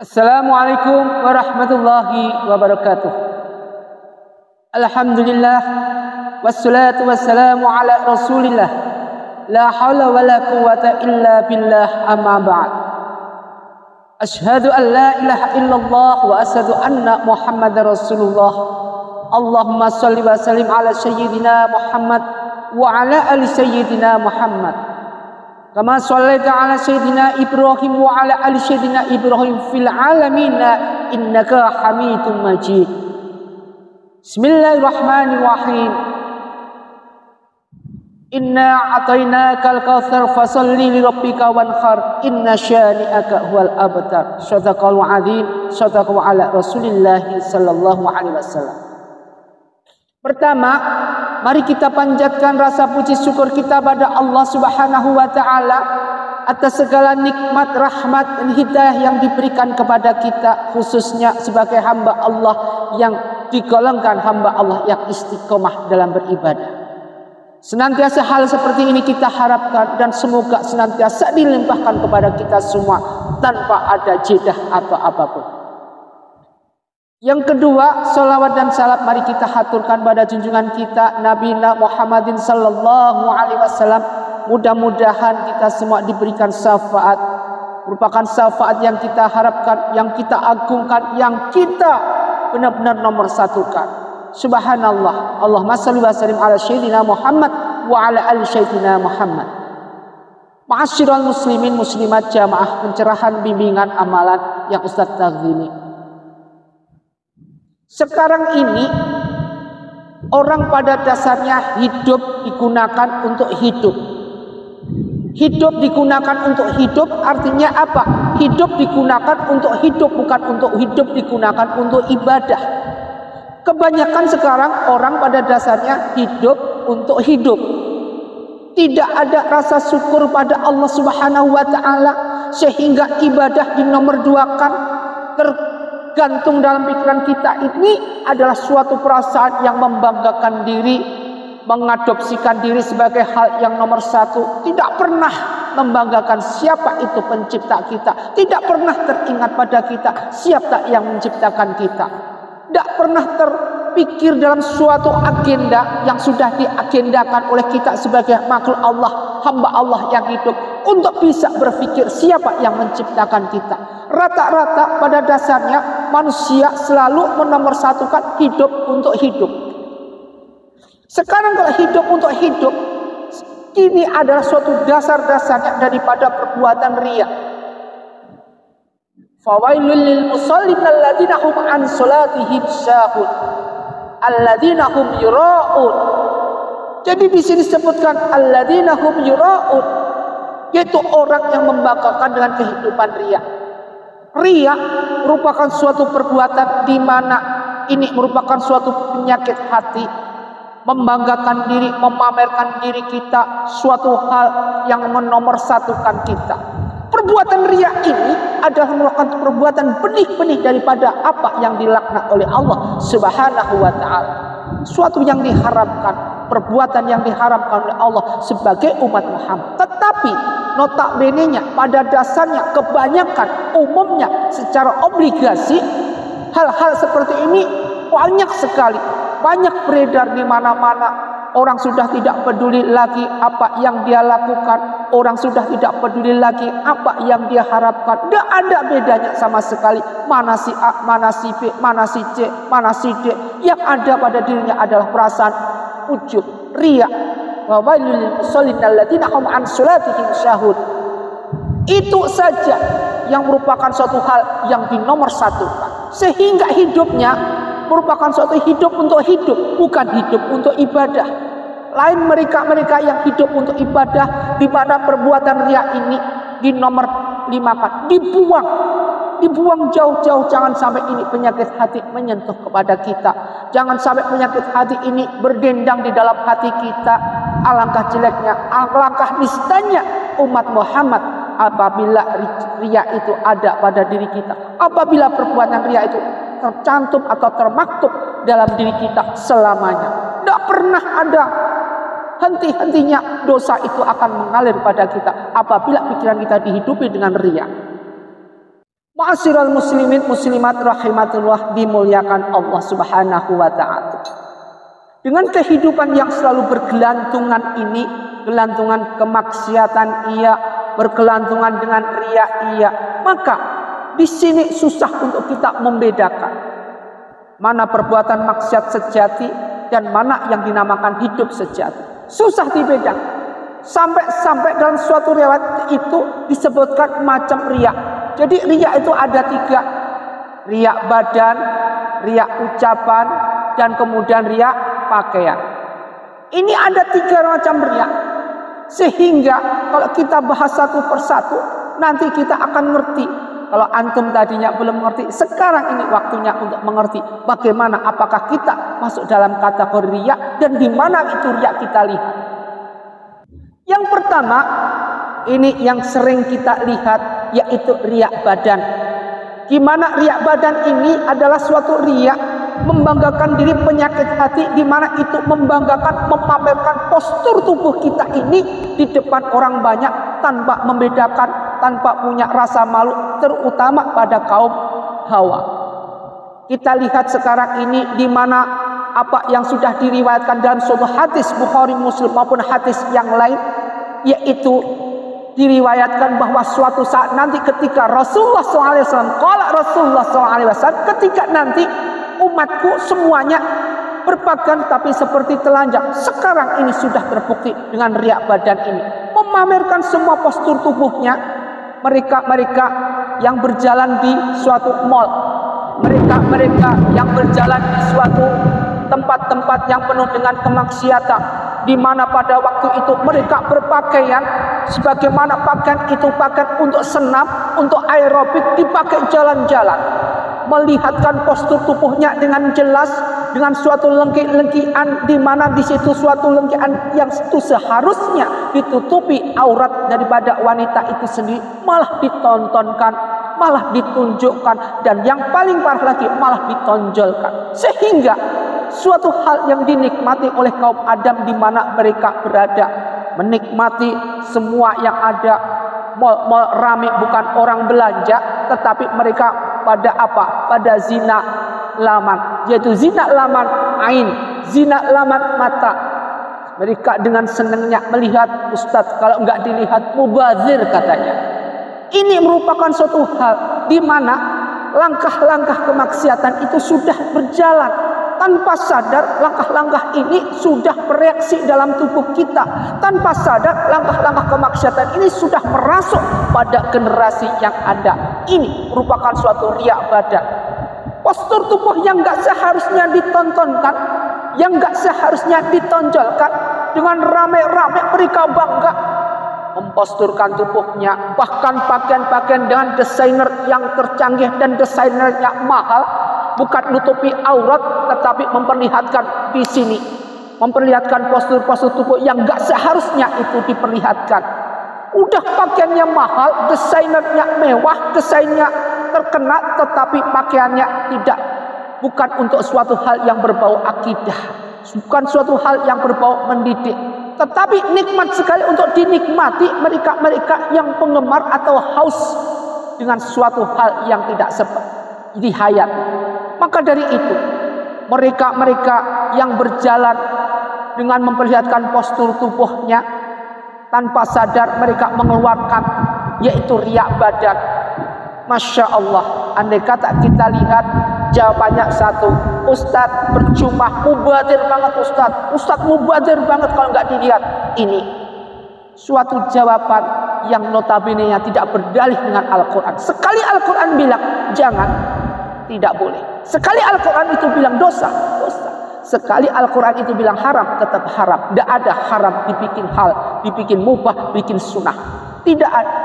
Assalamualaikum warahmatullahi wabarakatuh. Alhamdulillah wassalatu wassalamu ala Rasulillah. La haula wala quwwata illa billah, amma ba'd. Asyhadu an la ilaha illallah wa asyhadu anna Muhammadar Rasulullah. Allahumma shalli wa sallim ala sayyidina Muhammad wa ala ali sayyidina Muhammad. Kama shallaita ala sayyidina Ibrahim wa ala ali sayyidina Ibrahim fil alamin innaka Hamidum Majid. Bismillahirrahmanirrahim. Inna a'tainakal kautsar fasholli li rabbika wanhar inna syani'aka huwal abtar. Shadaqal adzim, shadaqu ala Rasulillah sallallahu alaihi wasallam. Pertama, mari kita panjatkan rasa puji syukur kita pada Allah Subhanahu wa taala atas segala nikmat, rahmat dan hidayah yang diberikan kepada kita, khususnya sebagai hamba Allah yang digolongkan hamba Allah yang istiqomah dalam beribadah. Senantiasa hal seperti ini kita harapkan dan semoga senantiasa dilimpahkan kepada kita semua tanpa ada jedah atau apapun. Yang kedua, salawat dan salam mari kita haturkan pada junjungan kita Nabi Muhammadin sallallahu alaihi wasallam. Mudah-mudahan kita semua diberikan syafaat, merupakan syafaat yang kita harapkan, yang kita agungkan, yang kita benar-benar nomor satukan. Subhanallah. Allahumma shalli wa sallim ala sayyidina Muhammad wa ala ali sayyidina Muhammad. Ma'asyiral muslimin muslimat jamaah pencerahan bimbingan amalan yang Ustaz tazimi. Sekarang ini orang pada dasarnya hidup digunakan untuk hidup. Hidup digunakan untuk hidup artinya apa? Hidup digunakan untuk hidup, bukan untuk hidup digunakan untuk ibadah. Kebanyakan sekarang orang pada dasarnya hidup untuk hidup. Tidak ada rasa syukur pada Allah Subhanahu wa taala sehingga ibadah dinomorduakan. Gantung dalam pikiran kita ini adalah suatu perasaan yang membanggakan diri, mengadopsikan diri sebagai hal yang nomor satu. Tidak pernah membanggakan siapa itu pencipta kita. Tidak pernah teringat pada kita siapa yang menciptakan kita. Tidak pernah terpikir dalam suatu agenda yang sudah diagendakan oleh kita sebagai makhluk Allah, hamba Allah yang hidup, untuk bisa berpikir siapa yang menciptakan kita. Rata-rata pada dasarnya manusia selalu menomorsatukan hidup untuk hidup. Sekarang kalau hidup untuk hidup, ini adalah suatu dasar-dasarnya daripada perbuatan riya. Fawailul lil musallin alladzina hum an salatihim sahun alladzina hum yura'un. Jadi di sini disebutkan alladzina hum yura'un, yaitu orang yang membanggakan dengan kehidupan riya. Riya merupakan suatu perbuatan di mana ini merupakan suatu penyakit hati, membanggakan diri, memamerkan diri kita, suatu hal yang menomorsatukan kita. Perbuatan riya ini adalah merupakan perbuatan benih-benih daripada apa yang dilaknat oleh Allah Subhanahu wa taala. Suatu yang diharamkan, perbuatan yang diharamkan oleh Allah sebagai umat Muhammad. Tetapi notabene-nya pada dasarnya kebanyakan umumnya secara obligasi hal-hal seperti ini banyak sekali, banyak beredar di mana-mana. Orang sudah tidak peduli lagi apa yang dia lakukan, orang sudah tidak peduli lagi apa yang dia harapkan. Tidak ada bedanya sama sekali mana si A, mana si B, mana si C, mana si D. Yang ada pada dirinya adalah perasaan ujub, riya. Itu saja yang merupakan suatu hal yang dinomorsatukan, sehingga hidupnya merupakan suatu hidup untuk hidup, bukan hidup untuk ibadah. Lain mereka-mereka yang hidup untuk ibadah, di mana perbuatan riya ini dinomor 5, dibuang jauh-jauh. Jangan sampai ini penyakit hati menyentuh kepada kita. Jangan sampai penyakit hati ini berdendang di dalam hati kita. Alangkah jeleknya, alangkah nistanya umat Muhammad apabila riya itu ada pada diri kita. Apabila perbuatan riya itu tercantum atau termaktub dalam diri kita selamanya. Tidak pernah ada henti-hentinya dosa itu akan mengalir pada kita apabila pikiran kita dihidupi dengan riya. Ma'asyiral muslimin muslimat rahimatullah, dimuliakan Allah Subhanahu wa taala. Dengan kehidupan yang selalu bergelantungan ini, gelantungan kemaksiatan iya, bergelantungan dengan riya iya, maka di sini susah untuk kita membedakan mana perbuatan maksiat sejati dan mana yang dinamakan hidup sejati. Susah dibedakan. Sampai dalam suatu riwayat itu disebutkan macam riya. Jadi riya itu ada 3. Riya badan, riya ucapan, dan kemudian riya pakaian. Ini ada 3 macam riya. Sehingga kalau kita bahas satu persatu, nanti kita akan ngerti. Kalau antum tadinya belum mengerti, sekarang ini waktunya untuk mengerti bagaimana, apakah kita masuk dalam kategori riya dan di mana itu riya kita lihat. Yang pertama, ini yang sering kita lihat, yaitu riya badan. Gimana riya badan ini adalah suatu riya membanggakan diri, penyakit hati, di mana itu membanggakan, memamerkan postur tubuh kita ini di depan orang banyak tanpa membedakan, tanpa punya rasa malu, terutama pada kaum hawa. Kita lihat sekarang ini di mana apa yang sudah diriwayatkan dalam suatu hadis Bukhari Muslim maupun hadis yang lain, yaitu diriwayatkan bahwa suatu saat nanti ketika Rasulullah SAW, qala Rasulullah SAW, ketika nanti umatku semuanya berpakaian tapi seperti telanjang. Sekarang ini sudah terbukti dengan riya badan ini, memamerkan semua postur tubuhnya. Mereka yang berjalan di suatu mall, mereka yang berjalan di suatu tempat-tempat yang penuh dengan kemaksiatan, di mana pada waktu itu mereka berpakaian sebagaimana pakaian itu pakaian untuk senam, untuk aerobik, dipakai jalan-jalan, melihatkan postur tubuhnya dengan jelas, dengan suatu lengki-lengkian, di mana di situ suatu lengkian yang itu seharusnya ditutupi aurat daripada wanita itu sendiri, malah ditontonkan, malah ditunjukkan, dan yang paling parah lagi malah ditonjolkan, sehingga suatu hal yang dinikmati oleh kaum Adam di mana mereka berada, menikmati semua yang ada. Mal ramai, bukan orang belanja, tetapi mereka pada apa? Pada zina laman, yaitu zina laman ain, zina laman mata. Mereka dengan senangnya melihat, Ustadz, kalau enggak dilihat mubazir katanya. Ini merupakan suatu hal di mana langkah-langkah kemaksiatan itu sudah berjalan. Tanpa sadar, langkah-langkah ini sudah bereaksi dalam tubuh kita. Tanpa sadar, langkah-langkah kemaksiatan ini sudah merasuk pada generasi yang ada. Ini merupakan suatu riya badan. Postur tubuh yang gak seharusnya ditontonkan, yang gak seharusnya ditonjolkan, dengan rame-rame mereka bangga memposturkan tubuhnya, bahkan pakaian-pakaian dengan desainer yang tercanggih dan desainernya mahal, bukan nutupi aurat tetapi memperlihatkan di sini, memperlihatkan postur-postur tubuh yang gak seharusnya itu diperlihatkan. Udah pakaiannya mahal, desainernya mewah, desainnya terkenal, tetapi pakaiannya tidak, bukan untuk suatu hal yang berbau akidah, bukan suatu hal yang berbau mendidik, tetapi nikmat sekali untuk dinikmati mereka-mereka yang penggemar atau haus dengan suatu hal yang tidak dihayat. Maka dari itu, mereka-mereka yang berjalan dengan memperlihatkan postur tubuhnya, tanpa sadar mereka mengeluarkan, yaitu riya badan. Masya Allah, andai kata kita lihat jawabannya satu, Ustadz percuma, mubadir banget Ustadz mubadir banget kalau nggak dilihat. Ini suatu jawaban yang notabene tidak berdalih dengan Al-Quran. Sekali Al-Quran bilang jangan, tidak boleh. Sekali Al-Quran itu bilang dosa, dosa. Sekali Al-Quran itu bilang haram, tetap haram. Tidak ada haram dibikin hal, dibikin mubah, bikin sunnah. Tidak ada.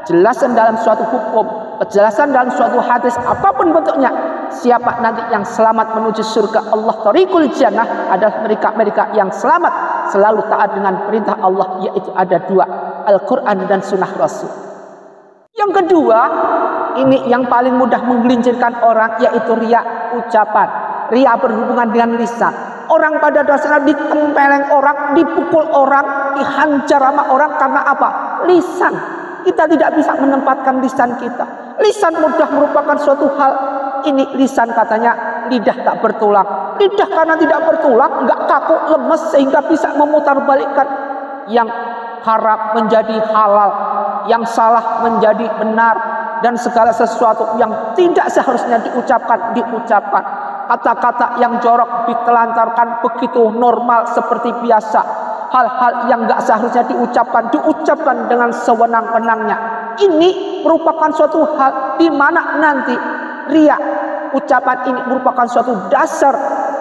Jelasan dalam suatu hukum, penjelasan dalam suatu hadis, apapun bentuknya, siapa nanti yang selamat menuju surga Allah, tariqul jannah, adalah mereka-mereka yang selamat, selalu taat dengan perintah Allah, yaitu ada 2, Al-Quran dan sunnah Rasul. Yang kedua, ini yang paling mudah menggelincirkan orang, yaitu riya ucapan. Riya berhubungan dengan lisan. Orang pada dasarnya ditempeleng orang, dipukul orang, dihajar sama orang karena apa? Lisan. Kita tidak bisa menempatkan lisan kita. Lisan mudah merupakan suatu hal. Ini lisan katanya lidah tak bertulang. Lidah karena tidak bertulang, enggak kaku, lemes sehingga bisa memutarbalikkan yang haram menjadi halal, yang salah menjadi benar, dan segala sesuatu yang tidak seharusnya diucapkan. Kata-kata yang jorok ditelantarkan begitu normal seperti biasa. Hal-hal yang enggak seharusnya diucapkan dengan sewenang-wenangnya. Ini merupakan suatu hal di mana nanti riya, ucapan ini merupakan suatu dasar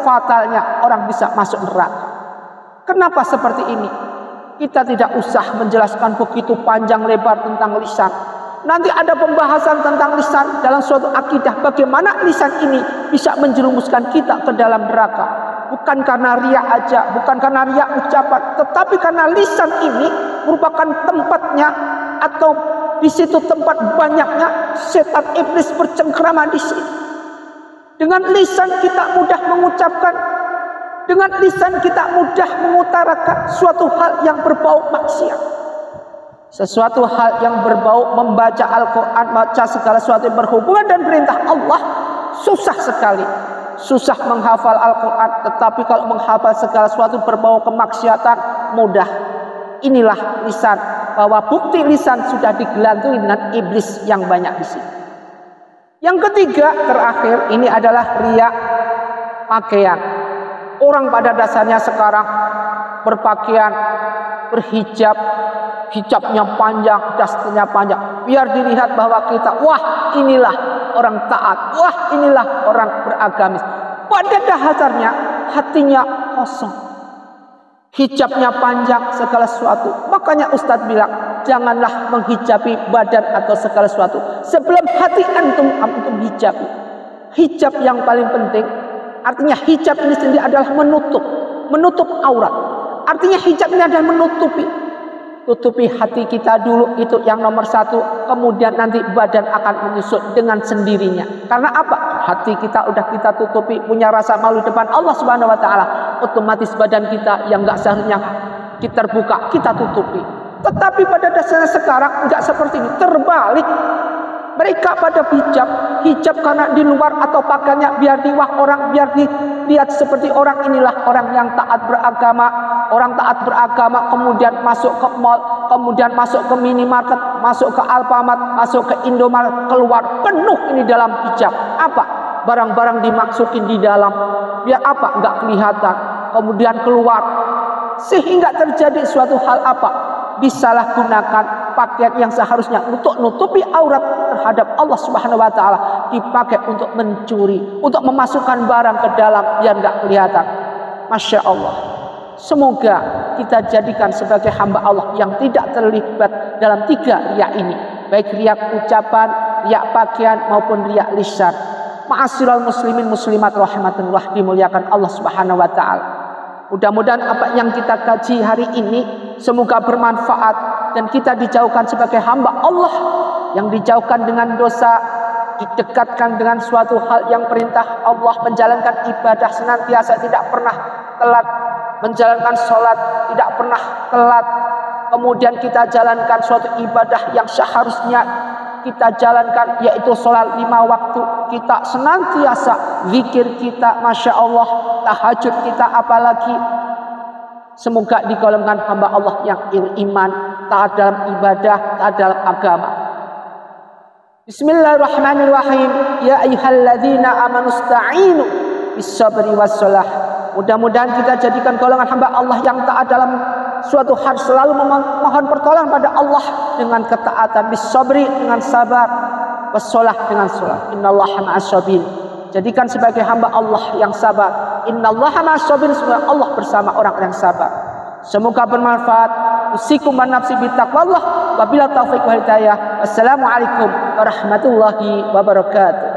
fatalnya orang bisa masuk neraka. Kenapa seperti ini? Kita tidak usah menjelaskan begitu panjang lebar tentang lisan. Nanti ada pembahasan tentang lisan dalam suatu akidah. Bagaimana lisan ini bisa menjerumuskan kita ke dalam neraka. Bukan karena riya aja, bukan karena riya ucapan, tetapi karena lisan ini merupakan tempatnya, atau di situ tempat banyaknya setan iblis bercengkrama di sini. Dengan lisan kita mudah mengucapkan, dengan lisan kita mudah mengutarakan suatu hal yang berbau maksiat, sesuatu hal yang berbau membaca Al-Quran, baca segala sesuatu yang berhubungan dan perintah Allah. Susah sekali, susah menghafal Al-Quran, tetapi kalau menghafal segala sesuatu berbau kemaksiatan mudah. Inilah lisan, bahwa bukti lisan sudah digelantungi dengan iblis yang banyak di sini. Yang ketiga, terakhir, ini adalah riya pakaian. Orang pada dasarnya sekarang berpakaian, berhijab, hijabnya panjang, dasternya panjang, biar dilihat bahwa kita, wah inilah orang taat, wah inilah orang beragamis. Pada dasarnya hatinya kosong, hijabnya panjang, segala sesuatu. Makanya Ustadz bilang, janganlah menghijabi badan atau segala sesuatu sebelum hati antum hijabi. Hijab yang paling penting, artinya hijab ini sendiri adalah menutup aurat. Artinya hijab ini adalah tutupi hati kita dulu, itu yang nomor satu. Kemudian nanti badan akan menyusul dengan sendirinya. Karena apa? Hati kita udah kita tutupi, punya rasa malu depan Allah Subhanahu wa Ta'ala, otomatis badan kita yang nggak seharusnya kita terbuka, kita tutupi. Tetapi pada dasarnya sekarang nggak seperti ini, terbalik. Mereka pada hijab karena di luar atau pakaiannya biar diwah orang, biar dilihat seperti orang. Inilah orang yang taat beragama. Orang taat beragama kemudian masuk ke mall, kemudian masuk ke minimarket, masuk ke Alfamart, masuk ke Indomaret, keluar penuh ini dalam hijab. Apa? Barang-barang dimasukin di dalam. Biar apa? Nggak kelihatan. Kemudian keluar. Sehingga terjadi suatu hal apa? Disalahgunakan pakaian yang seharusnya untuk nutupi aurat terhadap Allah Subhanahu wa Ta'ala, dipakai untuk mencuri, untuk memasukkan barang ke dalam biar nggak kelihatan. Masya Allah. Semoga kita jadikan sebagai hamba Allah yang tidak terlibat dalam tiga riya ini, baik riya ucapan, riya pakaian maupun riya lisan. Ma'asyiral muslimin muslimat rahimakumullah, dimuliakan Allah Subhanahu wa Ta'ala. Mudah-mudahan apa yang kita kaji hari ini semoga bermanfaat dan kita dijauhkan sebagai hamba Allah yang dijauhkan dengan dosa, didekatkan dengan suatu hal yang perintah Allah, menjalankan ibadah senantiasa tidak pernah telat, menjalankan sholat tidak pernah telat. Kemudian kita jalankan suatu ibadah yang seharusnya kita jalankan, yaitu sholat 5 waktu. Kita senantiasa zikir kita, Masya Allah, tahajud kita apalagi. Semoga digolongkan hamba Allah yang beriman, taat dalam ibadah, taat dalam agama. Bismillahirrahmanirrahim. Ya ayyuhalladzina amanu ista'inu bis-sabri was-shalah. Mudah-mudahan kita jadikan golongan hamba Allah yang taat dalam suatu hal, selalu memohon pertolongan pada Allah dengan ketaatan, bis-sabri dengan sabar, was-shalah dengan salat. Innallaha ma'as-sabirin. Jadikan sebagai hamba Allah yang sabar. Innallaha ma'as-sabirin, semoga Allah bersama orang yang sabar. Semoga bermanfaat. Usikum wa nafsi bittaqwallah. Wabillahi taufiq wal hidayah. Wassalamualaikum warahmatullahi wabarakatuh.